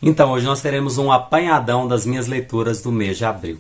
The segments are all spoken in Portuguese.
Então, hoje nós teremos um apanhadão das minhas leituras do mês de abril.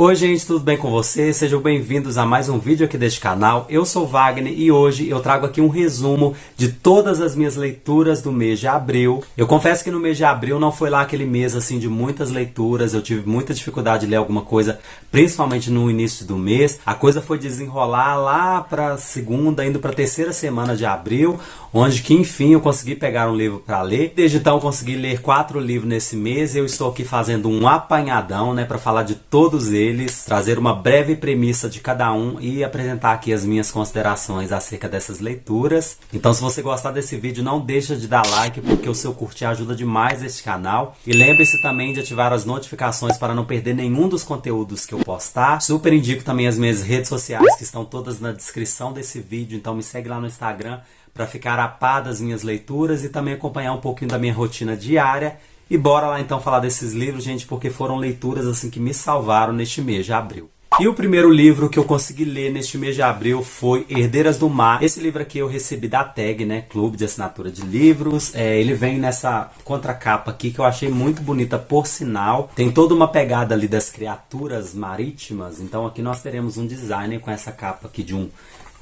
Oi gente, tudo bem com vocês? Sejam bem-vindos a mais um vídeo aqui deste canal. Eu sou o Wagner e hoje eu trago aqui um resumo de todas as minhas leituras do mês de abril. Eu confesso que no mês de abril não foi lá aquele mês assim de muitas leituras, eu tive muita dificuldade de ler alguma coisa, principalmente no início do mês. A coisa foi desenrolar lá para segunda, indo para a terceira semana de abril, onde que enfim eu consegui pegar um livro para ler. Desde então eu consegui ler 4 livros nesse mês. Eu estou aqui fazendo um apanhadão, para falar de todos eles, trazer uma breve premissa de cada um e apresentar aqui as minhas considerações acerca dessas leituras. Então, se você gostar desse vídeo, não deixa de dar like, porque o seu curtir ajuda demais este canal. E lembre-se também de ativar as notificações para não perder nenhum dos conteúdos que eu postar. Super indico também as minhas redes sociais, que estão todas na descrição desse vídeo. Então me segue lá no Instagram para ficar a par das minhas leituras e também acompanhar um pouquinho da minha rotina diária. E bora lá então falar desses livros, gente, porque foram leituras assim que me salvaram neste mês de abril. E o primeiro livro que eu consegui ler neste mês de abril foi Herdeiras do Mar. Esse livro aqui eu recebi da TAG, Clube de Assinatura de Livros. Ele vem nessa contracapa aqui que eu achei muito bonita, por sinal. Tem toda uma pegada ali das criaturas marítimas. Então aqui nós teremos um designer com essa capa aqui de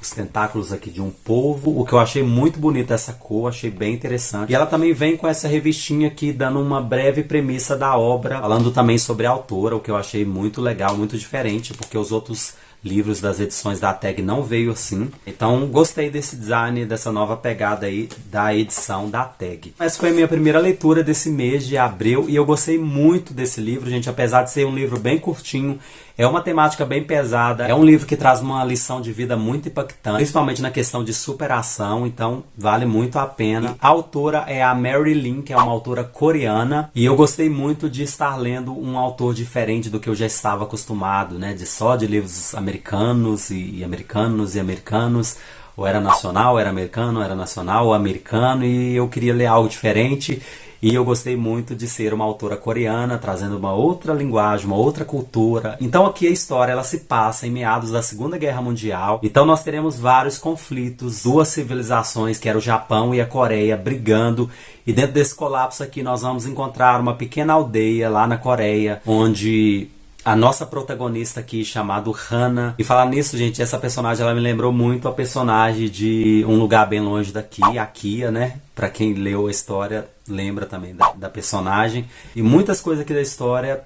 os tentáculos aqui de um polvo, o que eu achei muito bonita essa cor, achei bem interessante. E ela também vem com essa revistinha aqui, dando uma breve premissa da obra, falando também sobre a autora, o que eu achei muito legal, muito diferente, porque os outros livros das edições da TAG não veio assim. Então gostei desse design, dessa nova pegada aí da edição da TAG. Essa foi a minha primeira leitura desse mês de abril e eu gostei muito desse livro, gente, apesar de ser um livro bem curtinho. É uma temática bem pesada, é um livro que traz uma lição de vida muito impactante, principalmente na questão de superação, então vale muito a pena. A autora é a Mary Lin, que é uma autora coreana, e eu gostei muito de estar lendo um autor diferente do que eu já estava acostumado, de livros americanos e americanos e americanos, ou era nacional, ou era americano, ou era nacional, ou americano, e eu queria ler algo diferente. E eu gostei muito de ser uma autora coreana, trazendo uma outra linguagem, uma outra cultura. Então aqui a história ela se passa em meados da Segunda Guerra Mundial. Então nós teremos vários conflitos, 2 civilizações, que era o Japão e a Coreia, brigando. E dentro desse colapso aqui nós vamos encontrar uma pequena aldeia lá na Coreia, onde a nossa protagonista aqui, chamada Hana. E falar nisso, gente, essa personagem ela me lembrou muito a personagem de Um Lugar Bem Longe Daqui, a Kia, Pra quem leu a história, lembra também da personagem. E muitas coisas aqui da história,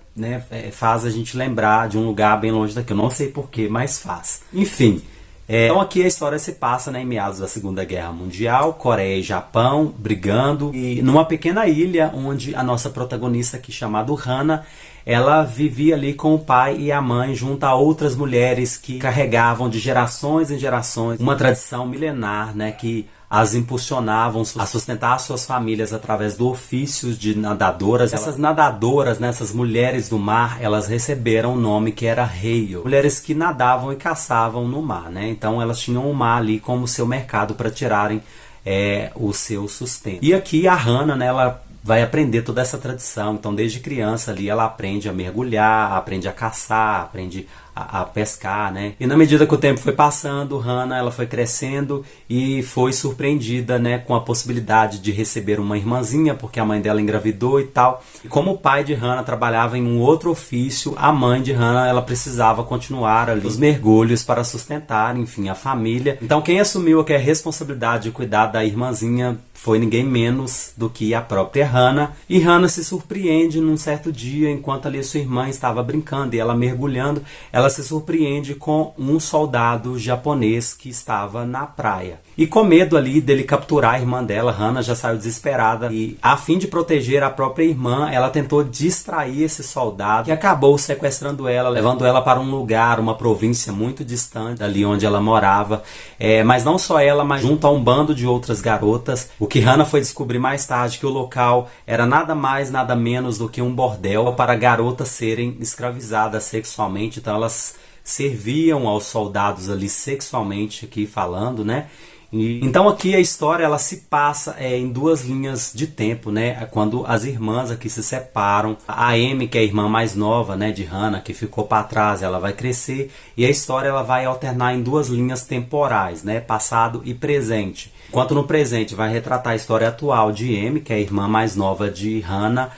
faz a gente lembrar de Um Lugar Bem Longe Daqui. Eu não sei porquê, mas faz. Enfim. Então aqui a história se passa em meados da Segunda Guerra Mundial, Coreia e Japão brigando, e numa pequena ilha onde a nossa protagonista aqui, chamada Hana, ela vivia ali com o pai e a mãe junto a outras mulheres que carregavam de gerações em gerações uma tradição milenar, que as impulsionavam a sustentar suas famílias através do ofício de nadadoras. Essas nadadoras, essas mulheres do mar, elas receberam um nome que era Heio. Mulheres que nadavam e caçavam no mar, Então elas tinham o mar ali como seu mercado para tirarem o seu sustento. E aqui a Hana, ela vai aprender toda essa tradição. Então desde criança ali ela aprende a mergulhar, aprende a caçar, aprende a pescar, E na medida que o tempo foi passando, Hana ela foi crescendo e foi surpreendida, com a possibilidade de receber uma irmãzinha, porque a mãe dela engravidou e tal. E como o pai de Hana trabalhava em um outro ofício, a mãe de Hana ela precisava continuar ali os mergulhos para sustentar, enfim, a família. Então quem assumiu aqui a responsabilidade de cuidar da irmãzinha foi ninguém menos do que a própria Hana. E Hana se surpreende num certo dia, enquanto ali sua irmã estava brincando e ela mergulhando, ela se surpreende com um soldado japonês que estava na praia. E com medo ali dele capturar a irmã dela, Hana já saiu desesperada e, a fim de proteger a própria irmã, ela tentou distrair esse soldado, que acabou sequestrando ela, levando ela para um lugar, uma província muito distante dali onde ela morava. Mas não só ela, mas junto a um bando de outras garotas. O que Hana foi descobrir mais tarde, que o local era nada mais, nada menos do que um bordel para garotas serem escravizadas sexualmente. Então elas serviam aos soldados ali sexualmente, aqui falando, Então aqui a história ela se passa em duas linhas de tempo, né? Quando as irmãs aqui se separam, a Amy, que é a irmã mais nova, né, de Hannah, que ficou para trás, ela vai crescer e a história ela vai alternar em duas linhas temporais, né? Passado e presente. Enquanto no presente vai retratar a história atual de Amy, que é a irmã mais nova de Hannah,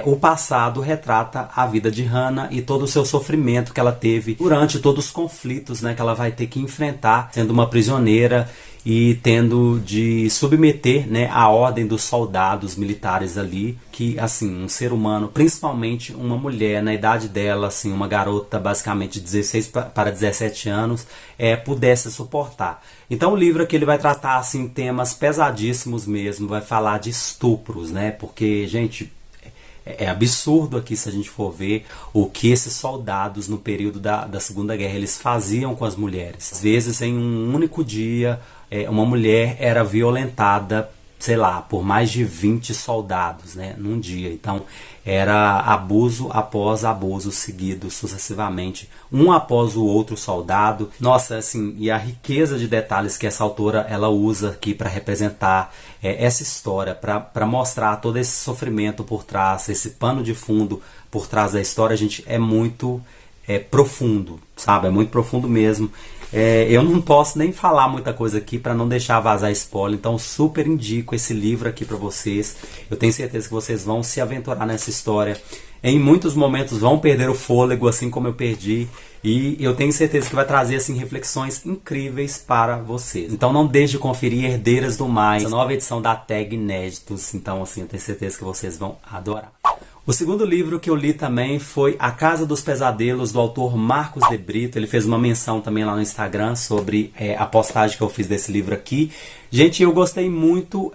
o passado retrata a vida de Hannah e todo o seu sofrimento que ela teve durante todos os conflitos, né, que ela vai ter que enfrentar sendo uma prisioneira e tendo de submeter, né, a ordem dos soldados militares ali, que assim, um ser humano, principalmente uma mulher na idade dela, assim, uma garota basicamente de 16 para 17 anos, pudesse suportar. Então o livro aqui ele vai tratar assim temas pesadíssimos mesmo, vai falar de estupros, né? Porque, gente, é absurdo aqui se a gente for ver o que esses soldados no período da Segunda Guerra eles faziam com as mulheres. Às vezes em um único dia uma mulher era violentada, sei lá, por mais de 20 soldados, né, num dia. Então era abuso após abuso seguido sucessivamente, um após o outro soldado. Nossa, assim, e a riqueza de detalhes que essa autora ela usa aqui para representar essa história, para mostrar todo esse sofrimento por trás, esse pano de fundo por trás da história, gente, é muito profundo, sabe? É muito profundo mesmo. Eu não posso nem falar muita coisa aqui para não deixar vazar spoiler, então super indico esse livro aqui para vocês. Eu tenho certeza que vocês vão se aventurar nessa história. Em muitos momentos vão perder o fôlego, assim como eu perdi, e eu tenho certeza que vai trazer assim reflexões incríveis para vocês. Então não deixe de conferir Herdeiras do Mar, essa nova edição da Tag Inéditos. Então assim, eu tenho certeza que vocês vão adorar. O segundo livro que eu li também foi A Casa dos Pesadelos, do autor Marcos de Brito. Ele fez uma menção também lá no Instagram sobre a postagem que eu fiz desse livro aqui. Gente, eu gostei muito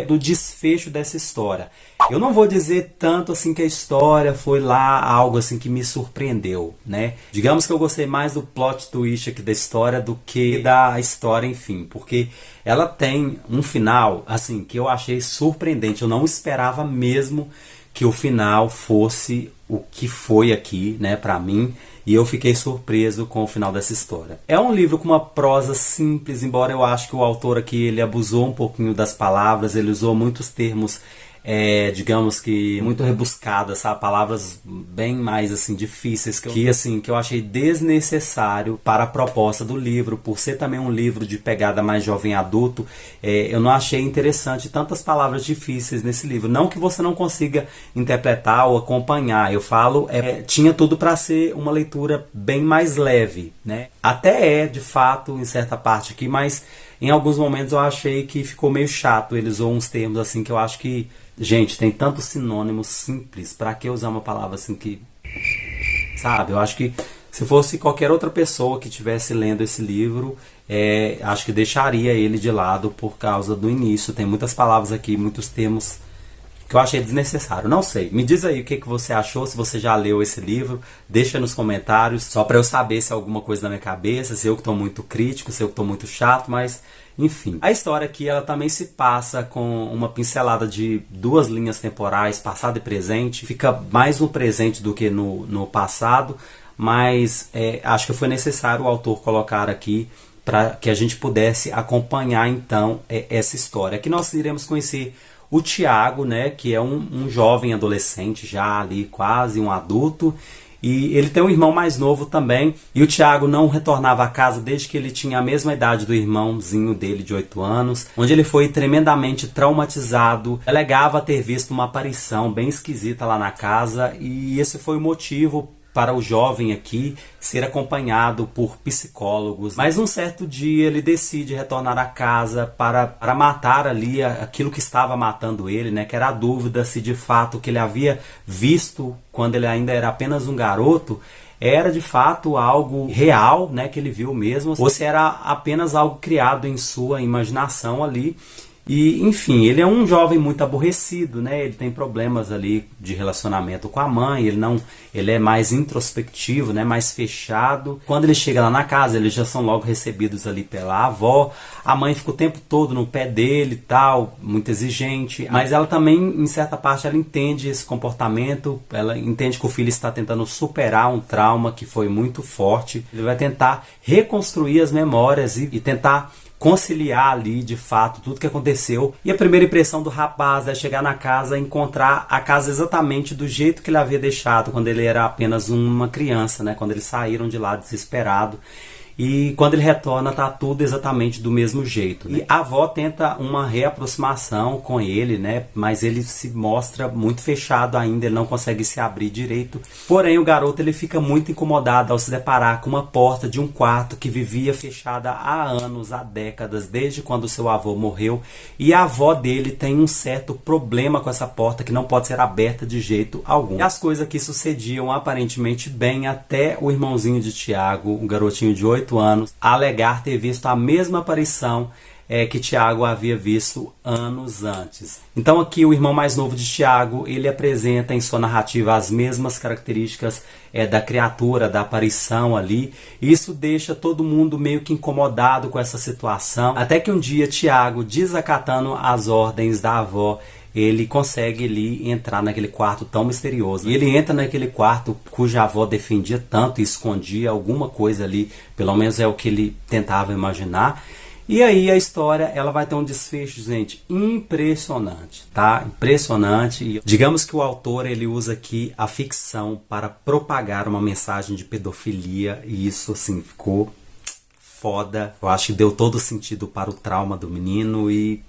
do desfecho dessa história. Eu não vou dizer tanto assim que a história foi lá algo assim que me surpreendeu, né? Digamos que eu gostei mais do plot twist aqui da história do que da história, enfim, porque ela tem um final assim que eu achei surpreendente. Eu não esperava mesmo que o final fosse o que foi aqui, né, pra mim, e eu fiquei surpreso com o final dessa história. É um livro com uma prosa simples, embora eu acho que o autor aqui ele abusou um pouquinho das palavras, ele usou muitos termos digamos que muito rebuscadas, sabe? Palavras bem mais assim difíceis que eu achei desnecessário para a proposta do livro, por ser também um livro de pegada mais jovem adulto. Eu não achei interessante tantas palavras difíceis nesse livro, não que você não consiga interpretar ou acompanhar, eu falo, tinha tudo para ser uma leitura bem mais leve, né? Até de fato em certa parte aqui, mas em alguns momentos eu achei que ficou meio chato. Ele usou uns termos assim que eu acho que, gente, tem tantos sinônimos simples, pra que usar uma palavra assim que, sabe? Eu acho que se fosse qualquer outra pessoa que estivesse lendo esse livro, acho que deixaria ele de lado por causa do início. Tem muitas palavras aqui, muitos termos que eu achei desnecessário. Não sei, me diz aí o que você achou, se você já leu esse livro, deixa nos comentários, só para eu saber se é alguma coisa na minha cabeça, se eu que estou muito crítico, se eu que estou muito chato, mas enfim. A história aqui ela também se passa com uma pincelada de duas linhas temporais, passado e presente, fica mais no presente do que no passado, mas acho que foi necessário o autor colocar aqui para que a gente pudesse acompanhar então essa história. Aqui nós iremos conhecer o Tiago, né, que é um jovem adolescente, já ali quase um adulto, e ele tem um irmão mais novo também, e o Tiago não retornava a casa desde que ele tinha a mesma idade do irmãozinho dele de 8 anos, onde ele foi tremendamente traumatizado, alegava ter visto uma aparição bem esquisita lá na casa, e esse foi o motivo para o jovem aqui ser acompanhado por psicólogos. Mas um certo dia ele decide retornar à casa para matar ali aquilo que estava matando ele, né? Que era a dúvida se de fato o que ele havia visto quando ele ainda era apenas um garoto era de fato algo real, né? Que ele viu mesmo, ou se era apenas algo criado em sua imaginação ali. E, enfim, ele é um jovem muito aborrecido, né? Ele tem problemas ali de relacionamento com a mãe, ele é mais introspectivo, né? Mais fechado. Quando ele chega lá na casa, eles já são logo recebidos ali pela avó. A mãe fica o tempo todo no pé dele e tal, muito exigente. Mas ela também, em certa parte, ela entende esse comportamento. Ela entende que o filho está tentando superar um trauma que foi muito forte. Ele vai tentar reconstruir as memórias e tentar conciliar ali de fato tudo que aconteceu. E a primeira impressão do rapaz é chegar na casa e encontrar a casa exatamente do jeito que ele havia deixado quando ele era apenas uma criança, né? Quando eles saíram de lá desesperado. E quando ele retorna, tá tudo exatamente do mesmo jeito, né? E a avó tenta uma reaproximação com ele, né? Mas ele se mostra muito fechado ainda, ele não consegue se abrir direito. Porém, o garoto ele fica muito incomodado ao se deparar com uma porta de um quarto que vivia fechada há anos, há décadas, desde quando seu avô morreu. E a avó dele tem um certo problema com essa porta que não pode ser aberta de jeito algum. E as coisas que sucediam aparentemente bem até o irmãozinho de Tiago, um garotinho de 8 anos, alegar ter visto a mesma aparição que Tiago havia visto anos antes. Então aqui o irmão mais novo de Tiago, ele apresenta em sua narrativa as mesmas características da criatura, da aparição ali. Isso deixa todo mundo meio que incomodado com essa situação, até que um dia Tiago, desacatando as ordens da avó, ele consegue ali entrar naquele quarto tão misterioso. E ele entra naquele quarto cuja avó defendia tanto e escondia alguma coisa ali, pelo menos é o que ele tentava imaginar. E aí a história ela vai ter um desfecho, gente, impressionante, tá? Impressionante. E digamos que o autor ele usa aqui a ficção para propagar uma mensagem de pedofilia, e isso assim ficou foda. Eu acho que deu todo sentido para o trauma do menino e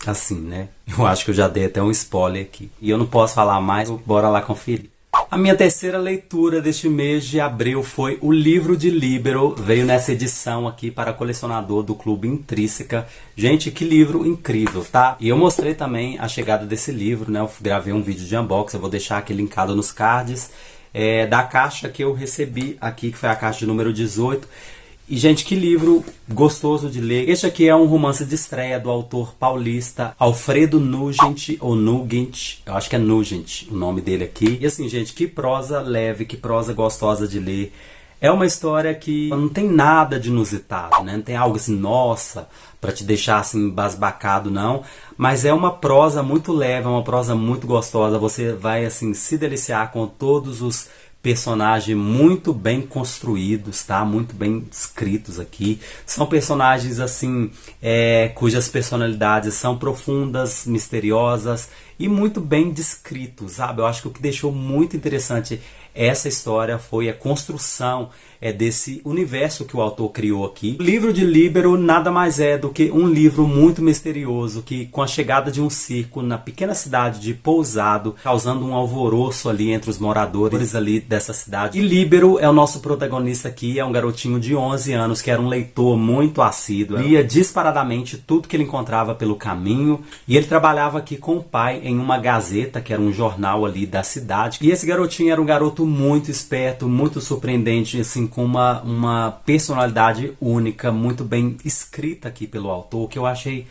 assim, né? Eu acho que eu já dei até um spoiler aqui. E eu não posso falar mais, bora lá conferir. A minha terceira leitura deste mês de abril foi O Livro de Líbero. Veio nessa edição aqui para colecionador do Clube Intrínseca. Gente, que livro incrível, tá? E eu mostrei também a chegada desse livro, né? Eu gravei um vídeo de unboxing, eu vou deixar aqui linkado nos cards. Da caixa que eu recebi aqui, que foi a caixa de número 18. E, gente, que livro gostoso de ler. Este aqui é um romance de estreia do autor paulista Alfredo Nugent, ou Nugent, eu acho que é Nugent o nome dele aqui. E assim, gente, que prosa leve, que prosa gostosa de ler. É uma história que não tem nada de inusitado, né? Não tem algo assim, nossa, para te deixar assim embasbacado, não. Mas é uma prosa muito leve, é uma prosa muito gostosa. Você vai assim se deliciar com todos os personagens muito bem construídos, tá? Muito bem escritos aqui. São personagens assim, cujas personalidades são profundas, misteriosas e muito bem descritos, sabe? Eu acho que o que deixou muito interessante essa história foi a construção desse universo que o autor criou aqui. O Livro de Líbero nada mais é do que um livro muito misterioso que, com a chegada de um circo na pequena cidade de Pousado, causando um alvoroço ali entre os moradores ali dessa cidade. E Líbero é o nosso protagonista aqui, é um garotinho de 11 anos que era um leitor muito assíduo, lia disparadamente tudo que ele encontrava pelo caminho, e ele trabalhava aqui com o pai em uma gazeta, que era um jornal ali da cidade. E esse garotinho era um garoto muito esperto, muito surpreendente, assim, com uma personalidade única, muito bem escrita aqui pelo autor, que eu achei...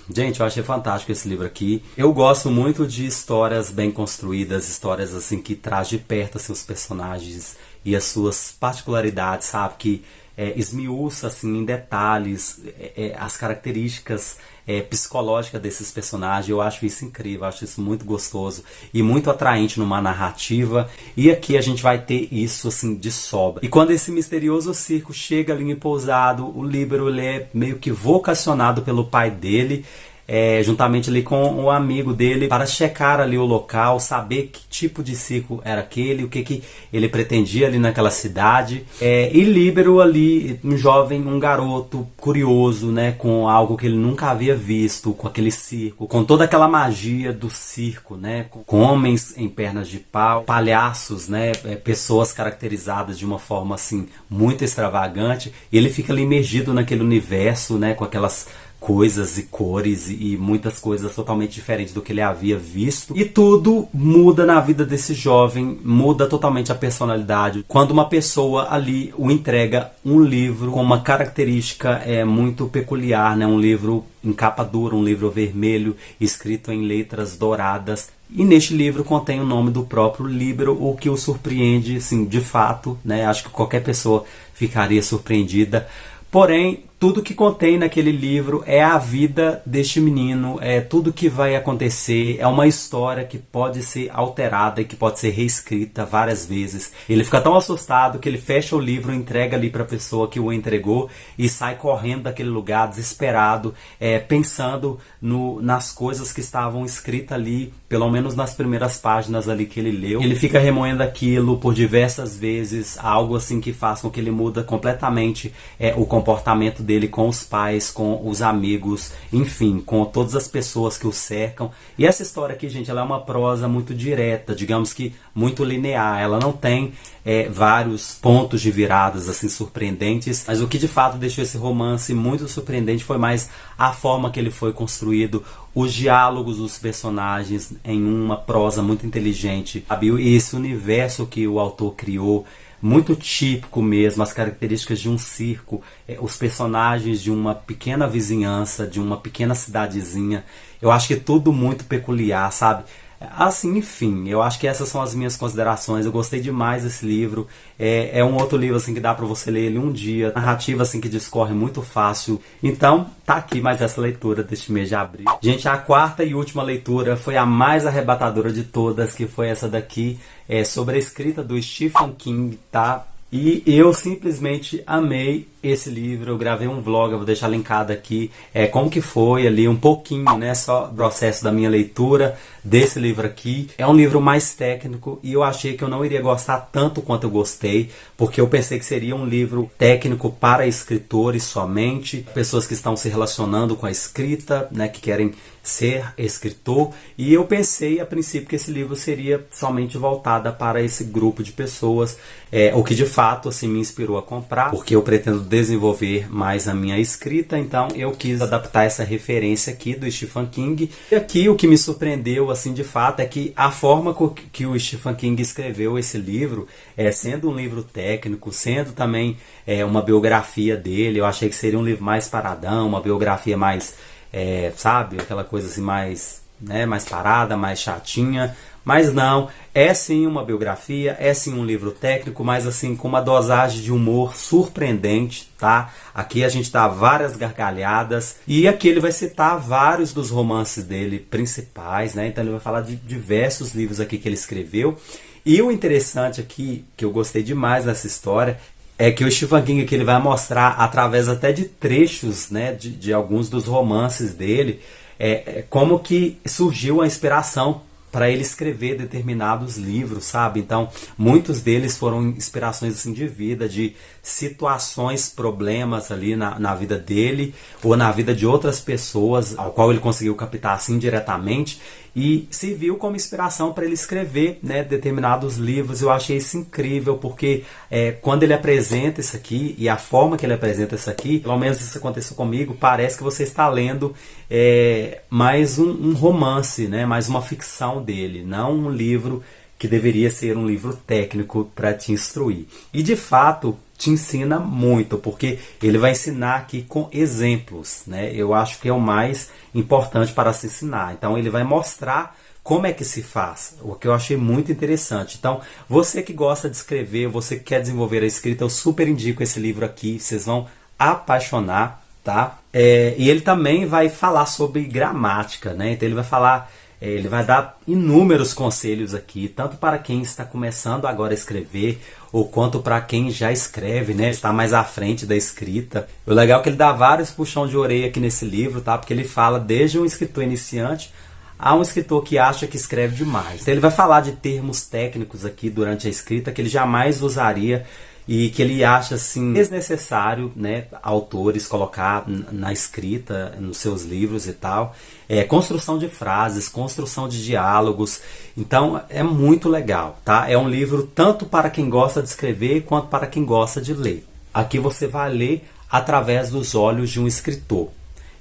gente, eu achei fantástico esse livro aqui. Eu gosto muito de histórias bem construídas, histórias assim que traz de perto assim, os personagens e as suas particularidades, sabe? Que esmiuça assim, em detalhes as características psicológicas desses personagens. Eu acho isso incrível, eu acho isso muito gostoso e muito atraente numa narrativa. E aqui a gente vai ter isso assim de sobra. E quando esse misterioso circo chega ali em Pousado, o Líbero ele é meio que vocacionado pelo pai dele, juntamente ali com um amigo dele, para checar ali o local, saber que tipo de circo era aquele, o que ele pretendia ali naquela cidade. E Líbero ali, um jovem, um garoto curioso, né, com algo que ele nunca havia visto, com aquele circo, com toda aquela magia do circo, né, com homens em pernas de pau, palhaços, né, pessoas caracterizadas de uma forma assim muito extravagante. E ele fica ali imergido naquele universo, né, com aquelas coisas e cores e muitas coisas totalmente diferentes do que ele havia visto. E tudo muda na vida desse jovem, muda totalmente a personalidade, quando uma pessoa ali o entrega um livro com uma característica muito peculiar, né? Um livro em capa dura, um livro vermelho, escrito em letras douradas. E neste livro contém o nome do próprio Líbero, o que o surpreende, assim, de fato, né? Acho que qualquer pessoa ficaria surpreendida. Porém, tudo que contém naquele livro é a vida deste menino, é tudo que vai acontecer, é uma história que pode ser alterada e que pode ser reescrita várias vezes. Ele fica tão assustado que ele fecha o livro, entrega ali para a pessoa que o entregou e sai correndo daquele lugar desesperado, pensando nas coisas que estavam escritas ali, pelo menos nas primeiras páginas ali que ele leu. Ele fica remoendo aquilo por diversas vezes, algo assim que faz com que ele muda completamente o comportamento dele com os pais, com os amigos, enfim, com todas as pessoas que o cercam. E essa história aqui, gente, ela é uma prosa muito direta, digamos que muito linear. Ela não tem vários pontos de viradas assim surpreendentes, mas o que de fato deixou esse romance muito surpreendente foi mais a forma que ele foi construído, os diálogos dos personagens em uma prosa muito inteligente, sabe? E esse universo que o autor criou, muito típico mesmo, as características de um circo, os personagens de uma pequena vizinhança, de uma pequena cidadezinha. Eu acho que tudo muito peculiar, sabe? Assim, enfim, eu acho que essas são as minhas considerações. Eu gostei demais desse livro. É um outro livro assim que dá para você ler ele um dia. Narrativa assim que discorre muito fácil. Então, tá aqui mais essa leitura deste mês de abril. Gente, a quarta e última leitura foi a mais arrebatadora de todas, que foi essa daqui, sobre a escrita do Stephen King, tá? E eu simplesmente amei esse livro. Eu gravei um vlog, eu vou deixar linkado aqui, como que foi ali, um pouquinho, né, só o processo da minha leitura desse livro aqui. É um livro mais técnico e eu achei que eu não iria gostar tanto quanto eu gostei, porque eu pensei que seria um livro técnico para escritores somente, pessoas que estão se relacionando com a escrita, né, que querem ser escritor, e eu pensei a princípio que esse livro seria somente voltada para esse grupo de pessoas, o que de fato assim me inspirou a comprar, porque eu pretendo desenvolver mais a minha escrita, então eu quis adaptar essa referência aqui do Stephen King. E aqui o que me surpreendeu assim de fato é que a forma que o Stephen King escreveu esse livro, sendo um livro técnico, sendo também uma biografia dele, eu achei que seria um livro mais paradão, uma biografia mais sabe, aquela coisa assim mais, né, mais parada, mais chatinha, mas não, é sim uma biografia, é sim um livro técnico, mas assim com uma dosagem de humor surpreendente, tá? Aqui a gente dá várias gargalhadas e aqui ele vai citar vários dos romances dele principais, né? Então ele vai falar de diversos livros aqui que ele escreveu. E o interessante aqui, que eu gostei demais dessa história, é que o Stephen King aqui ele vai mostrar através até de trechos, né, de alguns dos romances dele, como que surgiu a inspiração para ele escrever determinados livros, sabe? Então, muitos deles foram inspirações assim, de vida, de situações, problemas ali na vida dele, ou na vida de outras pessoas, ao qual ele conseguiu captar assim diretamente, e se viu como inspiração para ele escrever, né, determinados livros. Eu achei isso incrível, porque quando ele apresenta isso aqui, e a forma que ele apresenta isso aqui, pelo menos isso aconteceu comigo, parece que você está lendo mais um romance, né, mais uma ficção dele, não um livro que deveria ser um livro técnico para te instruir. E de fato te ensina muito, porque ele vai ensinar aqui com exemplos, né? Eu acho que é o mais importante para se ensinar. Então ele vai mostrar como é que se faz, o que eu achei muito interessante. Então, você que gosta de escrever, você que quer desenvolver a escrita, eu super indico esse livro aqui, vocês vão apaixonar, tá? E ele também vai falar sobre gramática, né? Então ele vai falar, ele vai dar inúmeros conselhos aqui, tanto para quem está começando agora a escrever, ou quanto para quem já escreve, né, está mais à frente da escrita. O legal é que ele dá vários puxão de orelha aqui nesse livro, tá? Porque ele fala desde um escritor iniciante a um escritor que acha que escreve demais. Então ele vai falar de termos técnicos aqui durante a escrita que ele jamais usaria e que ele acha assim desnecessário, né, autores colocar na escrita, nos seus livros e tal. Construção de frases, construção de diálogos. Então é muito legal, tá? É um livro tanto para quem gosta de escrever quanto para quem gosta de ler. Aqui você vai ler através dos olhos de um escritor.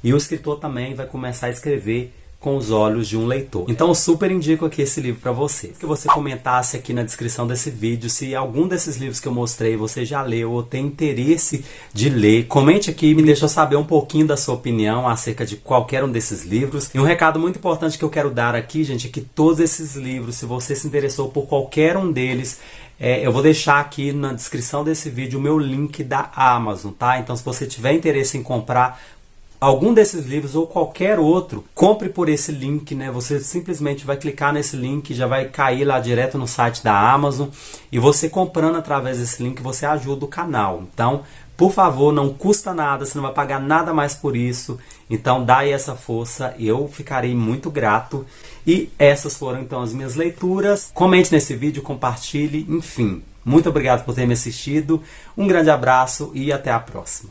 E o escritor também vai começar a escrever com os olhos de um leitor. Então eu super indico aqui esse livro para você. Que você comentasse aqui na descrição desse vídeo se algum desses livros que eu mostrei você já leu ou tem interesse de ler. Comente aqui e me deixa saber um pouquinho da sua opinião acerca de qualquer um desses livros. E um recado muito importante que eu quero dar aqui, gente, é que todos esses livros, se você se interessou por qualquer um deles, eu vou deixar aqui na descrição desse vídeo o meu link da Amazon, tá? Então se você tiver interesse em comprar algum desses livros ou qualquer outro, compre por esse link, né? Você simplesmente vai clicar nesse link, já vai cair lá direto no site da Amazon, e você comprando através desse link, você ajuda o canal. Então, por favor, não custa nada, você não vai pagar nada mais por isso. Então, dá aí essa força, eu ficarei muito grato. E essas foram então as minhas leituras. Comente nesse vídeo, compartilhe, enfim. Muito obrigado por ter me assistido. Um grande abraço e até a próxima.